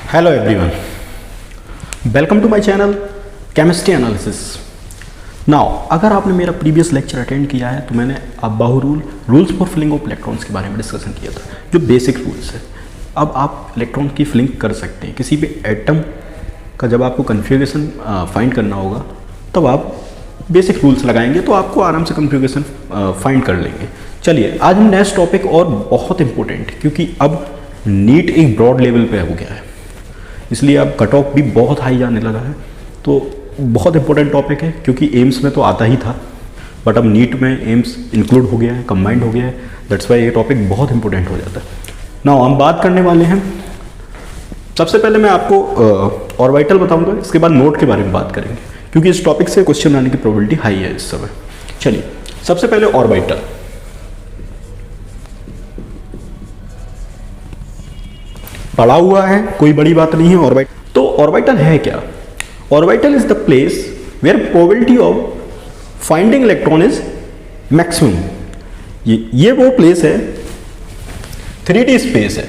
Hello everyone, welcome to my channel chemistry analysis. Now अगर आपने मेरा प्रीवियस लेक्चर अटेंड किया है तो मैंने Aufbau rules for filling of electrons के बारे में डिस्कशन किया था, जो बेसिक रूल्स है। अब आप इलेक्ट्रॉन की फिलिंग कर सकते हैं किसी भी एटम का। जब आपको कन्फिग्रेशन फाइंड करना होगा तब आप बेसिक रूल्स लगाएंगे तो आपको आराम से कन्फिग्रेशन फाइंड कर लेंगे। चलिए आज हम नेक्स्ट टॉपिक, और बहुत इंपॉर्टेंट, क्योंकि अब नीट एक ब्रॉड लेवल पे हो गया है, इसलिए अब कट ऑफ भी बहुत हाई जाने लगा है। तो बहुत इंपॉर्टेंट टॉपिक है, क्योंकि एम्स में तो आता ही था, बट अब नीट में एम्स इंक्लूड हो गया है, कंबाइंड हो गया है। दैट्स वाई ये टॉपिक बहुत इंपॉर्टेंट हो जाता है। नाउ हम बात करने वाले हैं, सबसे पहले मैं आपको ऑर्बिटल बताऊंगा, इसके बाद नोड के बारे में बात करेंगे, क्योंकि इस टॉपिक से क्वेश्चन आने की प्रोबेबिलिटी हाई है इस समय। चलिए सबसे पहले ऑर्बिटल। पढ़ा हुआ है, कोई बड़ी बात नहीं है। ऑर्बिटल तो ऑर्बिटल है क्या? Orbital is the place where probability of finding electron is maximum. ये वो प्लेस है, 3D स्पेस है,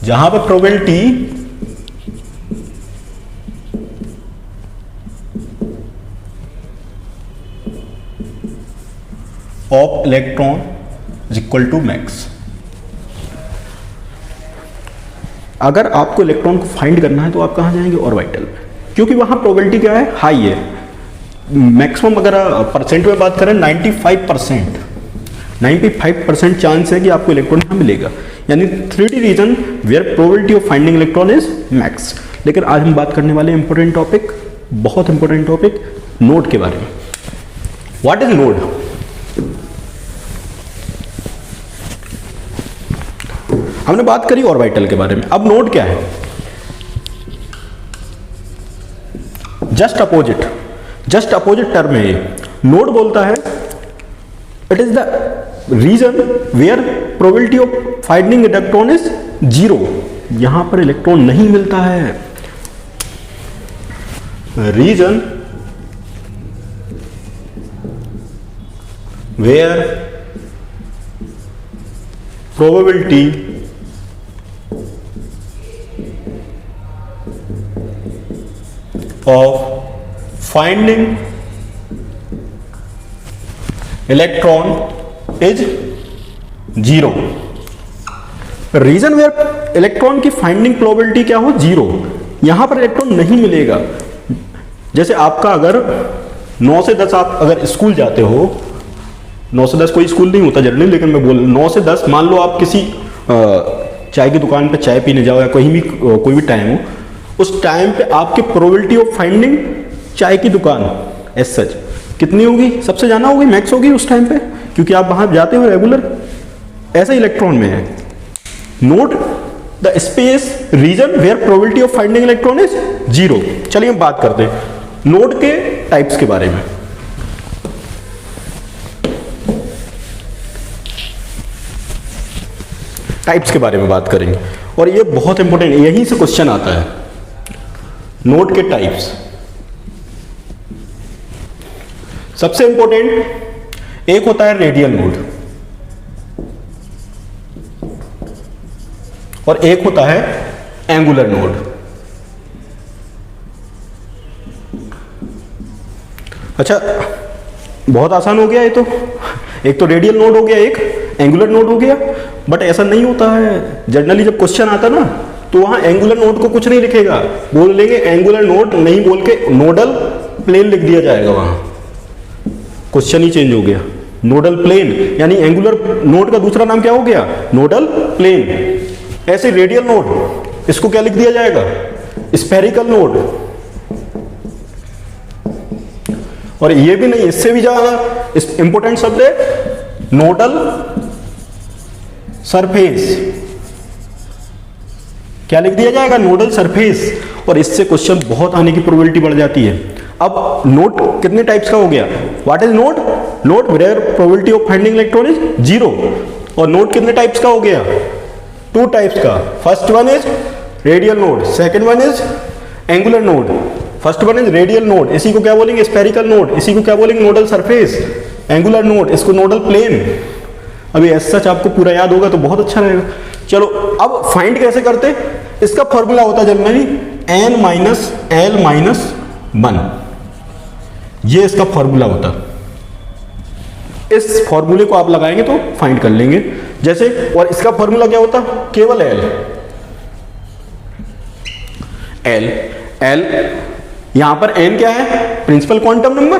जहां पर probability of electron is equal to max. अगर आपको इलेक्ट्रॉन को फाइंड करना है तो आप कहाँ जाएंगे? ऑर्बिटल पे, क्योंकि वहाँ प्रोबेबिलिटी क्या है? हाई है। मैक्सिमम अगर परसेंट में बात करें 95% चांस है कि आपको इलेक्ट्रॉन यहाँ मिलेगा, यानी 3D region where probability of finding electron is max. लेकिन आज हम बात करने वाले इंपॉर्टेंट टॉपिक, बहुत इंपॉर्टेंट टॉपिक, नोड के बारे में। What is node? हमने बात करी ऑर्बिटल के बारे में, अब नोड क्या है? जस्ट अपोजिट टर्म है ये। नोड बोलता है it is the region where probability of finding electron is 0। यहां पर इलेक्ट्रॉन नहीं मिलता है। Region where probability of finding electron is 0। Region where electron की फाइंडिंग प्रोबेबिलिटी क्या हो? 0। यहां पर इलेक्ट्रॉन नहीं मिलेगा। जैसे आपका अगर 9 से 10 आप अगर स्कूल जाते हो, 9 से 10 कोई स्कूल नहीं होता जनरली, लेकिन मैं बोल 9 से 10 मान लो आप किसी चाय की दुकान पे चाय पीने जाओ, या कोई भी टाइम हो, उस टाइम पे आपकी प्रोबेबिलिटी ऑफ फाइंडिंग चाय की दुकान एज सच कितनी होगी? सबसे ज़्यादा होगी, मैक्स होगी उस टाइम पे, क्योंकि आप वहां जाते हो रेगुलर। ऐसा इलेक्ट्रॉन में है। Note the space region where probability of finding electron is 0। चलिए हम बात करते हैं नोड के टाइप्स के बारे में। टाइप्स के बारे में बात करेंगे, और ये बहुत इंपॉर्टेंट, यहीं से क्वेश्चन आता है। नोड के टाइप्स, सबसे इंपॉर्टेंट एक होता है रेडियल नोड, और एक होता है एंगुलर नोड। अच्छा, बहुत आसान हो गया ये तो। एक तो रेडियल नोड हो गया, एक एंगुलर नोड हो गया। बट ऐसा नहीं होता है। जनरली जब क्वेश्चन आता ना, तो वहां एंगुलर नोड को कुछ नहीं लिखेगा, बोल देंगे एंगुलर नोड, नहीं बोल के नोडल प्लेन लिख दिया जाएगा। वहां क्वेश्चन ही चेंज हो गया। नोडल प्लेन, यानी एंगुलर नोड का दूसरा नाम क्या हो गया? Nodal plane. ऐसे रेडियल नोड, इसको क्या लिख दिया जाएगा? Spherical node. और ये भी नहीं, इससे भी ज्यादा इंपॉर्टेंट शब्द है नोडल सरफेस। क्या लिख दिया जाएगा? Nodal surface. और इससे क्वेश्चन बहुत आने की प्रोबेबिलिटी बढ़ जाती है। अब नोड कितने टाइप्स का हो गया? What is node? Node where probability of finding electron is 0। और नोड कितने टाइप्स का हो गया? 2 टाइप्स का। First one is radial node, second one is angular node. First one is radial node, इसी को क्या बोलेंगे? Spherical node. इसी को क्या बोलेंगे? Nodal surface. एंगुलर नोड, इसको नोडल प्लेन। अभी ऐसा सच आपको पूरा याद होगा तो बहुत अच्छा रहेगा। चलो अब फाइंड कैसे करते, इसका फॉर्मूला होता है generally n minus l minus 1, ये इसका फॉर्मूला होता है। इस फॉर्मूले को आप लगाएंगे तो फाइंड कर लेंगे जैसे, और इसका फॉर्मूला क्या होता, केवल एल यहां पर n क्या है, principal quantum number.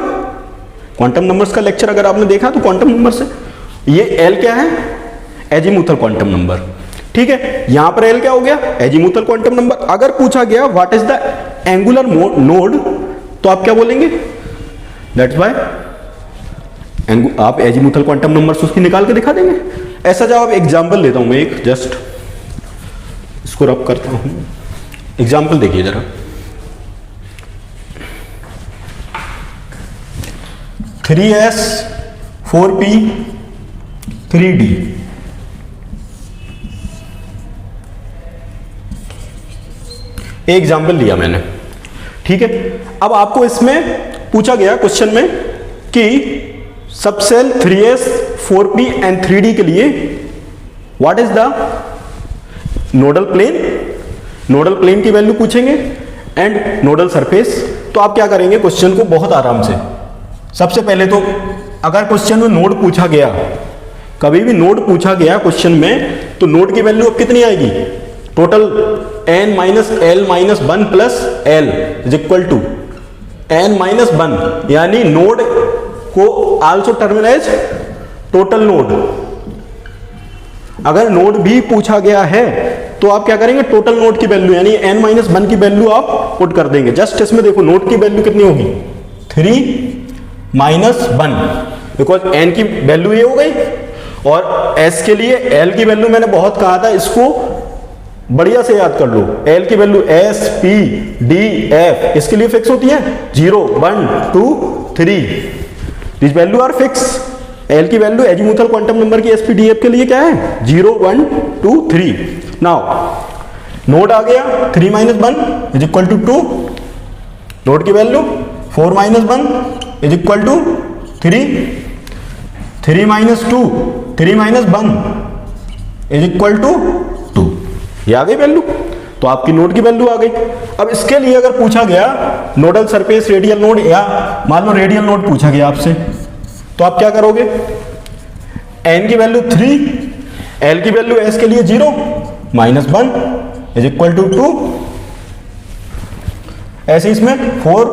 Quantum numbers का लेक्चर अगर आपने देखा तो क्वांटम नंबर से, ये l क्या है, एजीमुथल क्वांटम नंबर। ठीक है, यहां पर l क्या हो गया, एजीमुथल क्वांटम नंबर। अगर पूछा गया what is the angular node, तो आप क्या बोलेंगे, दैट्स व्हाई आप एजीमुथल क्वांटम नंबर से उसकी निकाल के दिखा देंगे। ऐसा जवाब एग्जाम्पल लेता हूं मैं एक, जस्ट इसको रब करता हूं, एग्जाम्पल देखिए जरा। Three S 4p 3d, example लिया मैंने। ठीक है, अब आपको इसमें पूछा गया क्वेश्चन में कि subshell 3s 4p and 3d के लिए what is the nodal plane, nodal plane की वैल्यू पूछेंगे एंड नोडल सरफेस। तो आप क्या करेंगे, क्वेश्चन को बहुत आराम से, सबसे पहले तो अगर क्वेश्चन में नोड पूछा गया, कभी भी नोड पूछा गया क्वेश्चन में, तो नोड की वैल्यू अब कितनी आएगी, total n minus l minus 1 plus l is equal to n minus 1, यानी नोड को also term as total node. अगर नोड भी पूछा गया है तो आप क्या करेंगे, टोटल नोड की वैल्यू यानी n माइनस 1 की वैल्यू आप पुट कर देंगे। जस्ट इसमें देखो नोड की वैल्यू कितनी होगी, 3 माइनस 1, बिकॉज n की वैल्यू ये हो गई, और s के लिए l की वैल्यू मैंने बहुत कहा था, इसको बढ़िया से याद कर लो। l की value s p d f इसके लिए फिक्स होती है, 0 1 2 3, this value are fix. l की वैल्यू एजीमुथल क्वांटम नंबर की s p d f के लिए क्या है, 0 1 2 3। नाउ नोड आ गया 3 माइनस 1 इज इक्वल टू 2, नोड की वैल्यू 4 माइनस 1 इज इक्वल टू 3, 3 माइनस 2 3 माइनस 1 इज इक्वल टू 2, ये आ गई वैल्यू, तो आपकी नोड की वैल्यू आ गई। अब इसके लिए अगर पूछा गया नोडल सरफेस रेडियल नोड, या मान लो रेडियल नोड पूछा गया आपसे, तो आप क्या करोगे, n की वैल्यू 3, l की वैल्यू s के लिए 0 माइनस 1 इज इक्वल टू 2, ऐसे इसमें 4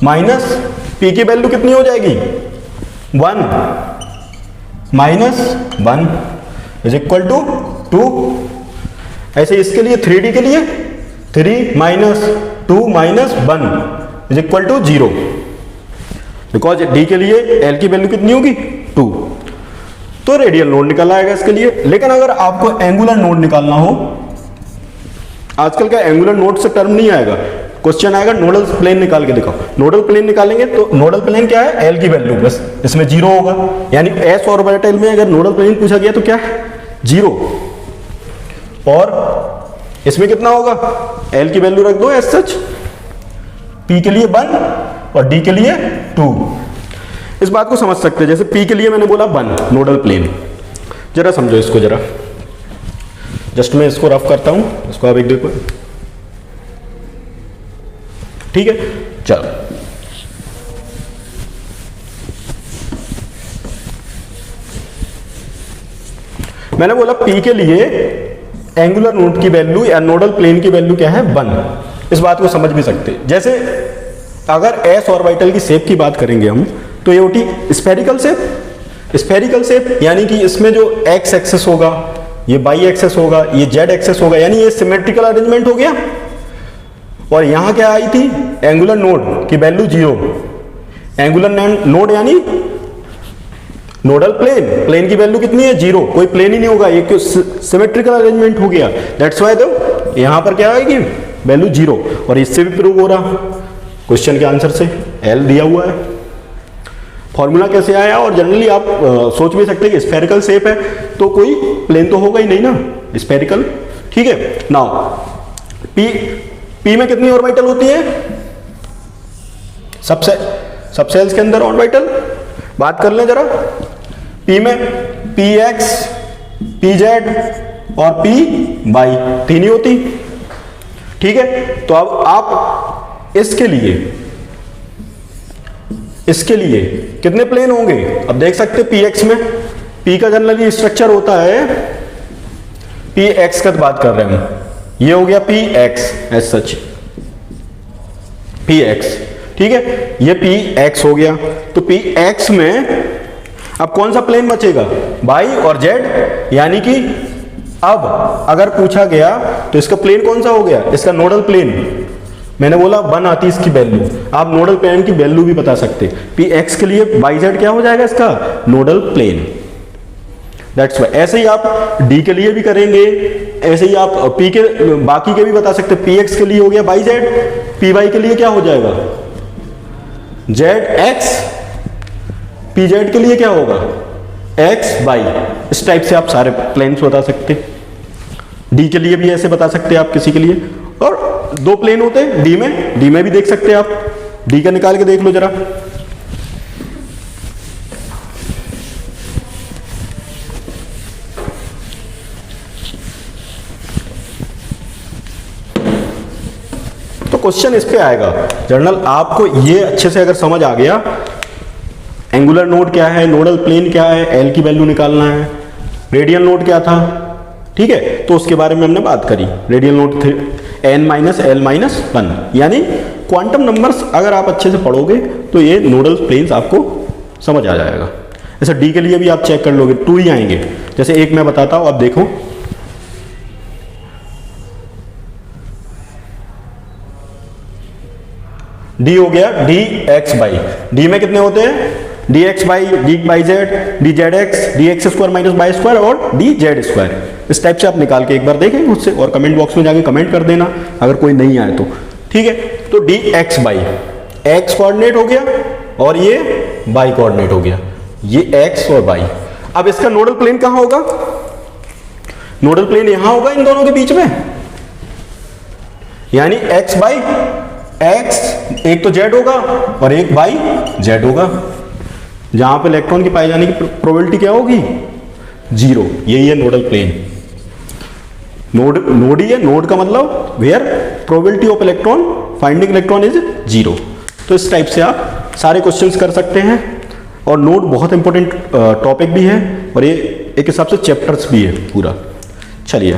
माइनस p की वैल्यू कितनी हो जाएगी, 1 माइनस 1 इज इक्वल टू 2, ऐसे इसके लिए 3d के लिए 3 minus 2 minus 1 is equal to 0, because d के लिए l की वैल्यू कितनी होगी 2, तो रेडियल नोड निकल आएगा इसके लिए। लेकिन अगर आपको एंगुलर नोड निकालना हो, आजकल का एंगुलर नोड से टर्म नहीं आएगा, क्वेश्चन आएगा नोडल प्लेन निकाल के दिखाओ। नोडल प्लेन निकालेंगे तो नोडल प्लेन क्या है, l की वैल्यू बस इसमें 0 होगा, यानी s ऑर्बिटल में अगर नोडल प्लेन पूछा गया तो क्या है 0, और इसमें कितना होगा, l की वैल्यू रख दो एज सच, p के लिए 1 और d के लिए 2। इस बात को समझ सकते हैं, जैसे p के लिए मैंने बोला 1 नोडल प्लेन, जरा समझो इसको जरा, जस्ट मैं इसको रफ करता हूं, इसको आप एक देखो, ठीक है। चलो मैंने बोला p के लिए एंगुलर नोड की वैल्यू या नोडल प्लेन की वैल्यू क्या है 1, इस बात को समझ भी सकते हैं। जैसे अगर s ऑर्बिटल की शेप की बात करेंगे हम, तो ये होती स्फेरिकल शेप। स्फेरिकल शेप यानी कि इसमें जो x एक्सेस होगा, ये y एक्सेस होगा, ये z एक्सेस होगा, यानी ये सिमेट्रिकल अरेंजमेंट हो गया। और यहां क्या आई थी, एंगुलर नोड की वैल्यू 0, एंगुलर नोड यानी नोडल प्लेन, प्लेन की वैल्यू कितनी है 0, कोई प्लेन ही नहीं होगा, ये सिमेट्रिकल अरेंजमेंट हो गया, दैट्स व्हाई तो यहां पर क्या आएगी वैल्यू 0। और इससे भी प्रूव हो रहा क्वेश्चन के आंसर से, l दिया हुआ है, फॉर्मूला कैसे आया। और जनरली आप सोच भी सकते हैं कि स्फेरिकल शेप है तो कोई प्लेन तो होगा ही नहीं ना, स्फेरिकल, ठीक है। नाउ p में कितनी ऑर्बिटल होती है, सबसेल्स के अंदर ऑर्बिटल बात कर लें जरा। p में px, pz, और पी बाई, तीन ही होती। ठीक है, तो अब आप इसके लिए कितने प्लेन होंगे? अब देख सकते हैं पी एक्स में, पी का जनरली स्ट्रक्चर होता है, पी एक्स का बात कर रहे हैं हम, ये हो गया p x as such, p x. ठीक है, ये पी एक्स हो गया। तो पी एक्स में अब कौन सा प्लेन बचेगा? वाई और जेड। यानी कि अब अगर पूछा गया तो इसका प्लेन कौन सा हो गया? इसका नोडल प्लेन। मैंने बोला 1 आती इसकी वैल्यू, आप नोडल प्लेन की वैल्यू भी बता सकते। पी एक्स के लिए वाई जेड क्या हो जाएगा? इसका नोडल प्लेन। That's why. ऐसे ही आप डी के लिए भी करेंगे, ऐसे ही आप पी के बाकी के भी बता सकते। पी एक्स के लिए हो गया वाई जेड, पी वाई के लिए क्या हो जाएगा? जेड एक्स, पी जेड के लिए क्या होगा? X Y. इस टाइप से आप सारे प्लेन्स बता सकते। डी के लिए भी ऐसे बता सकते हैं आप किसी के लिए। और 2 प्लेन होते हैं डी में भी देख सकते हैं आप। डी का निकाल के देख लो जरा। तो क्वेश्चन इस पे आएगा जर्नल। आपको ये अच्छे से अगर समझ आ गया, एंगुलर नोड क्या है, नोडल प्लेन क्या है, एल की वैल्यू निकालना है, रेडियल नोड क्या था, ठीक है, तो उसके बारे में हमने बात करी। Radial node n minus l minus 1, यानी क्वांटम नंबर्स अगर आप अच्छे से पढ़ोगे तो ये नोडल प्लेन्स आपको समझ आ जाएगा। ऐसे डी के लिए भी आप चेक कर लोगे, 2 ही आएंगे। जैसे एक मैं बताता हूं, आप देखो, डी हो गया डी एक्स बाई, डी में कितने होते हैं? D x by, D by Z, D Z x, D x square minus by square और डी जेड स्क्वायर। इस टाइप से आप निकाल के एक बार देखें मुझसे, और कमेंट बॉक्स में जाके कमेंट कर देना अगर कोई नहीं आए तो। ठीक है, तो D x by, x coordinate हो गया और ये बाई कोऑर्डिनेट हो गया, ये एक्स और बाई। अब इसका नोडल प्लेन कहां होगा? नोडल प्लेन यहां होगा इन दोनों के बीच में, यानी एक्स बाई एक्स, एक तो जेड होगा और एक बाई जेड होगा। जहां पे इलेक्ट्रॉन की पाए जाने की प्रोबेबिलिटी क्या होगी? 0। यही है नोडल प्लेन। नोड ही है, नोड का मतलब where probability of electron finding electron is 0। तो इस टाइप से आप सारे क्वेश्चंस कर सकते हैं। और नोड बहुत इंपॉर्टेंट टॉपिक भी है और ये एक हिसाब से चैप्टर्स भी है पूरा। चलिए।